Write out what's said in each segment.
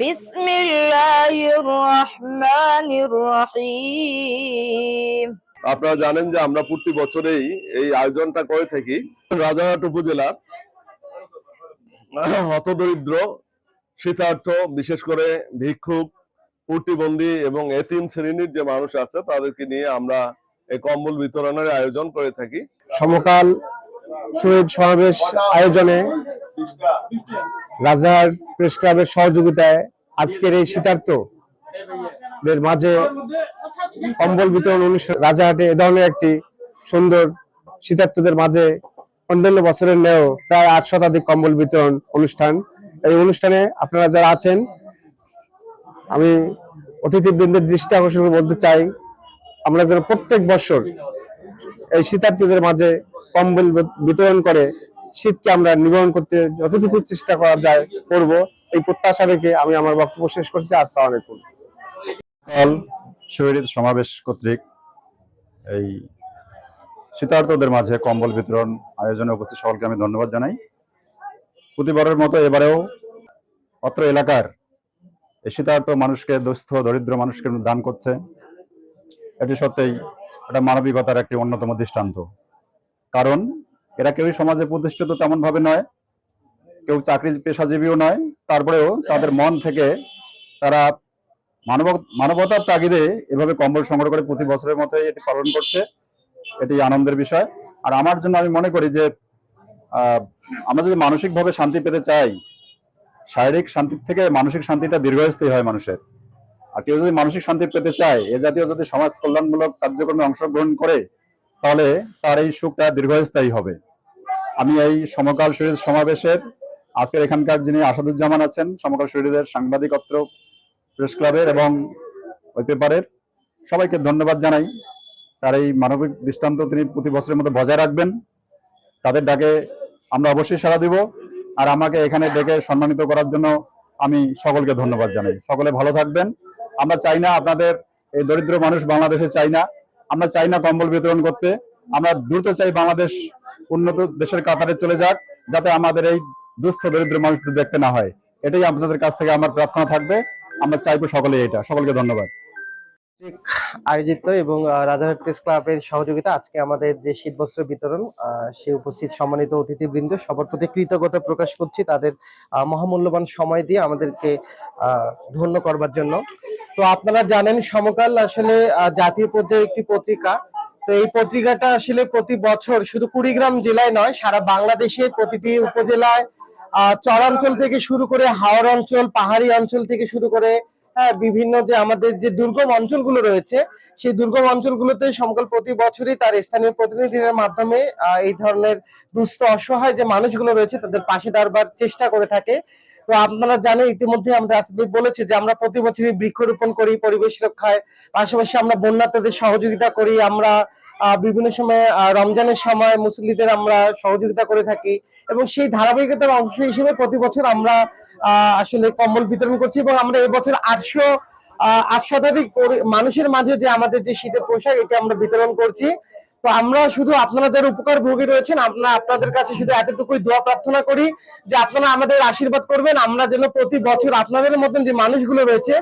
বিসমিল্লাহির রহমানির রহিম। আপনারা জানেন যে আমরা প্রতি বছরেই এই আয়োজনটা করে থাকি। রাজারহাট উপজেলার হতদরিদ্র, শীতার্থ, বিশেষ করে ভিক্ষুক, প্রতিবন্ধী এবং এতিম শ্রেণীর যে মানুষ আছে তাদেরকে নিয়ে আমরা এই কম্বল বিতরণের আয়োজন করে থাকি। সমকাল শহীদ সমাবেশ আয়োজনে রাজারহাট প্রেস ক্লাবের সহযোগিতায় আজকের এই শীতার্থদের মাঝে কম্বল বিতরণ অনুষ্ঠান। রাজারহাটে এ ধরনের একটি সুন্দর শীতার্থদের মাঝে অন্যান্য বছরের ন্যায় প্রায় ৮ শতাধিক কম্বল বিতরণ অনুষ্ঠান। এই অনুষ্ঠানে আপনারা যারা আছেন, আমি অতিথিবৃন্দের দৃষ্টি আকর্ষণ করে বলতে চাই, আমরা যেন প্রত্যেক বছর এই শীতার্থীদের মাঝে কম্বল বিতরণ করে শীতকে আমরা নিবারণ করতে যতটুকু চেষ্টা করা যায় করব, এই প্রত্যাশা রেখে আমি আমার বক্তব্য শেষ করছি। আসসালামু আলাইকুম। শহীদ সমাবেশ কর্তৃক এই শীতার্থদের মাঝে কম্বল বিতরণ আয়োজনে উপস্থিত সকলকে আমি ধন্যবাদ জানাই। প্রতিবারের মতো এবারেও অত্র এলাকার এই শীতার্থ মানুষকে, দুস্থ দরিদ্র মানুষকে দান করছে। এটি সত্যিই এটা মানবিকতার একটি অন্যতম দৃষ্টান্ত। কারণ এরা কেউই সমাজে প্রতিষ্ঠিত তেমন ভাবে নয়, কেউ চাকরি পেশাজীবীও নয়, তারপরেও তাদের মন থেকে তারা মানবতার তাগিদে এভাবে কম্বল সংগ্রহ করে প্রতি বছরের মতো এটি পালন করছে। এটি আনন্দের বিষয়। আর আমার জন্য আমি মনে করি যে আমরা যদি মানসিকভাবে শান্তি পেতে চাই, শারীরিক শান্তির থেকে মানসিক শান্তিটা দীর্ঘস্থায়ী হয় মানুষের। আর কেউ যদি মানসিক শান্তি পেতে চায়, এ জাতীয় যদি সমাজ কল্যাণমূলক কার্যক্রমে অংশগ্রহণ করে, তাহলে তার এই সুখটা দীর্ঘস্থায়ী হবে। আমি এই সমকাল শহীদ সমাবেশের আজকের এখানকার যিনি আসাদুজ্জামান আছেন, সমকাল শহীদের সাংবাদিকত্র প্রেস ক্লাবের এবং ওই পেপারের, সবাইকে ধন্যবাদ জানাই। তার এই মানবিক দৃষ্টান্ত তিনি প্রতি বছরের মতো বজায় রাখবেন। তাদের ডাকে আমরা অবশ্যই সাড়া দিব। আর আমাকে এখানে ডেকে সম্মানিত করার জন্য আমি সকলকে ধন্যবাদ জানাই। সকলে ভালো থাকবেন। আমরা চাই না আপনাদের এই দরিদ্র মানুষ বাংলাদেশে চাই না, আমরা চাই না কম্বল বিতরণ করতে। আমরা দ্রুত চাই বাংলাদেশ উন্নত দেশের কাতারে চলে যাক, যাতে আমাদের এই দুস্থ দরিদ্র মানুষদের দেখতে না হয়। এটাই আপনাদের কাছ থেকে আমার প্রার্থনা থাকবে। আমরা চাইবো সকলে এটা। সকলকে ধন্যবাদ। আয়োজিত এবং রাজারহাট প্রেস ক্লাবের সহযোগিতা আজকে আমাদের যে শীত বস্ত্র বিতরণ, সে উপস্থিত সম্মানিত অতিথিবৃন্দ সবার প্রতি কৃতজ্ঞতা প্রকাশ করছি, তাদের মহামূল্যবান সময় দিয়ে আমাদেরকে ধন্য করবার জন্য। তো আপনারা জানেন সমকাল আসলে জাতীয় পর্যায়ে একটি পত্রিকা। তো এই পত্রিকাটা আসলে প্রতি বছর শুধু কুড়িগ্রাম জেলায় নয়, সারা বাংলাদেশে প্রতিটি উপজেলায়, চরাঞ্চল থেকে শুরু করে হাওর অঞ্চল, পাহাড়ি অঞ্চল থেকে শুরু করে বিভিন্ন যে আমাদের যে দুর্গম অঞ্চলগুলো রয়েছে, সেই দুর্গম অঞ্চলগুলোতে সমকাল প্রতি বছরই তার স্থানীয় প্রতিনিধিদের মাধ্যমে এই ধরনের দুস্থ অসহায় যে মানুষগুলো রয়েছে তাদের পাশে দাঁড়াবার চেষ্টা করে থাকে। তো আপনারা জানেন, ইতিমধ্যে আমরা বলেছি যে আমরা প্রতি বছরই বৃক্ষরোপণ করি পরিবেশ রক্ষায়, পাশাপাশি আমরা বন্যার্তদের সহযোগিতা করি। আমরা বিভিন্ন সময় রমজানের সময় মুসল্লিদের আমরা সহযোগিতা করে থাকি এবং সেই ধারাবাহিকতার অংশ হিসেবে প্রতি বছর আমরা আসলে কম্বল বিতরণ করছি। এবং আমরা এবছর ৮ শতাধিক মানুষের মাঝে যে আমাদের যে শীতের পোশাক, এটি আমরা বিতরণ করছি। তো আমরা শুধু আপনারা যারা উপকার ভোগী রয়েছেন, আপনাদের কাছে শুধু এতটুকুই দোয়া প্রার্থনা করি যে আপনারা আমাদের আশীর্বাদ করবেন। আমরা যেন প্রতি বছর আপনাদের মতন যে মানুষগুলো রয়েছে,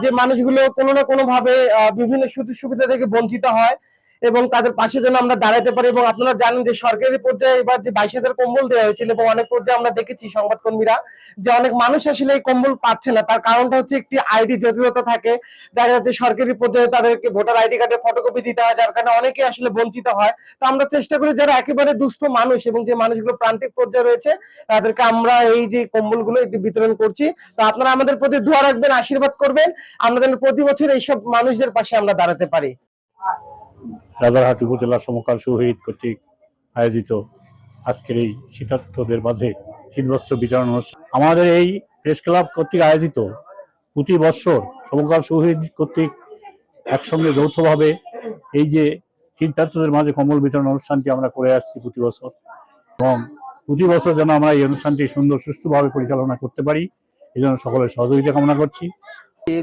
যে মানুষগুলো কোনো না কোনো ভাবে বিভিন্ন সুযোগ সুবিধা থেকে বঞ্চিত হয়, এবং তাদের পাশে যেন আমরা দাঁড়াতে পারি। এবং আপনারা জানেন যে সরকারি পর্যায়ে এবার যে 22,000 কম্বল দেওয়া হয়েছিল, এবং অনেক পর্যায়ে আমরা দেখেছি সংবাদকর্মীরা যে অনেক মানুষ আসলে এই কম্বল পাচ্ছে না। তার কারণটা হচ্ছে একটি আইডি জটিলতা থাকে, দেখা যাচ্ছে সরকারি পর্যায়ে তাদেরকে ভোটার আইডি কার্ডের ফটোকপি দিতে হয়, যার কারণে অনেকে আসলে বঞ্চিত হয়। তো আমরা চেষ্টা করি যারা একেবারে দুস্থ মানুষ এবং যে মানুষগুলো প্রান্তিক পর্যায়ে রয়েছে তাদেরকে আমরা এই যে কম্বলগুলো এটি বিতরণ করছি। তো আপনারা আমাদের প্রতি দোয়া রাখবেন, আশীর্বাদ করবেন, আমরা যেন প্রতি বছর এইসব মানুষদের পাশে আমরা দাঁড়াতে পারি। রাজারহাট উপজেলা সমকাল শহীদ কর্তৃক আয়োজিত আজকের এই শীতার্তদের মাঝে শীতবস্ত্র বিতরণ অনুষ্ঠান, আমাদের এই প্রেস ক্লাব কর্তৃক আয়োজিত প্রতি বছর সমকাল শহীদ কর্তৃক একসঙ্গে যৌথভাবে এই যে শীতার্তদের মাঝে কম্বল বিতরণ অনুষ্ঠানটি আমরা করে আসছি প্রতি বছর, এবং প্রতি বছর যেন আমরা এই অনুষ্ঠানটি সুন্দর সুষ্ঠুভাবে পরিচালনা করতে পারি, এই জন্য সকলের সহযোগিতা কামনা করছি।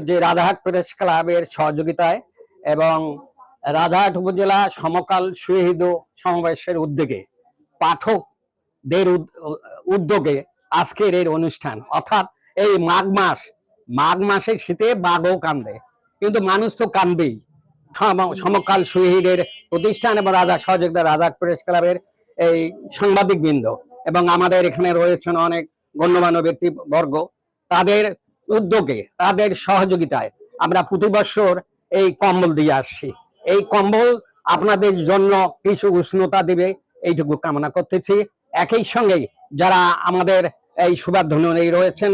যে রাজারহাট প্রেস ক্লাবের সহযোগিতায় এবং রাজারহাট উপজেলা সমকাল শহীদ সমাবেশের উদ্যোগে পাঠকদের উদ্যোগে আজকের এই অনুষ্ঠান, অর্থাৎ এই মাঘ মাসের শীতে বাঘও কান্দে, কিন্তু মানুষ তো কানবেই। সমকাল শহীদের প্রতিষ্ঠান এবং রাজার সহযোগিতা রাজারহাট প্রেস ক্লাবের এই সাংবাদিক বৃন্দ এবং আমাদের এখানে রয়েছেন অনেক গণ্যমান্য ব্যক্তিবর্গ, তাদের উদ্যোগে তাদের সহযোগিতায় আমরা প্রতি বছর এই কম্বল দিয়ে আসছি। এই কম্বল আপনাদের জন্য কিছু উষ্ণতা দিবে এইটুকু কামনা করতেছি। একই সঙ্গে যারা আমাদের এই সুবাধন্য রয়েছেন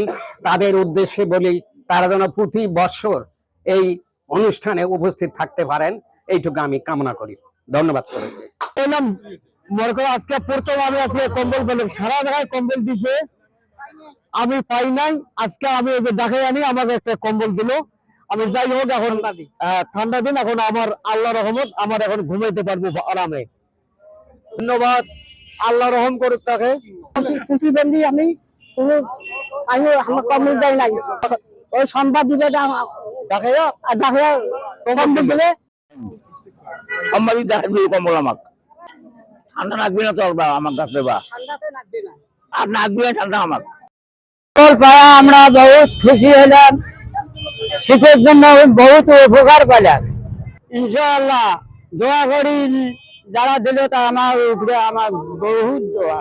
তাদের উদ্দেশ্যে বলি, তারা যেন প্রতি বছর এই অনুষ্ঠানে উপস্থিত থাকতে পারেন, এইটুকু আমি কামনা করি। ধন্যবাদ। আজকে প্রথম আমি আজকে কম্বল পেলাম, সারা জায়গায় কম্বল দিছে, আমি পাই নাই। আজকে আমি ওই যে দেখাই আনি, আমাকে একটা কম্বল দিল। আমি যাই হোক, এখন ঠান্ডা দিন, এখন আমার আল্লাহ রহমত, আমার এখন ঘুমাইতে পারবো আরামে। ধন্যবাদ, আল্লাহ রহম করুক তাকে। প্রতিবন্ধী আমি আমার কম্বল দেয় নাই, ওই সংবাদ দিলে কম্বল দিলে কম্বল আমার ঠান্ডা লাগবে না, তো আমার কাছে আর লাগবে না ঠান্ডা আমার। আমরা বহুত খুশি হলাম, শীতের জন্য বহুত উপকার পেলাম। ইনশাআল্লাহ দোয়া করি, যারা দিল তা আমার উপরে আমার বহুত দোয়া।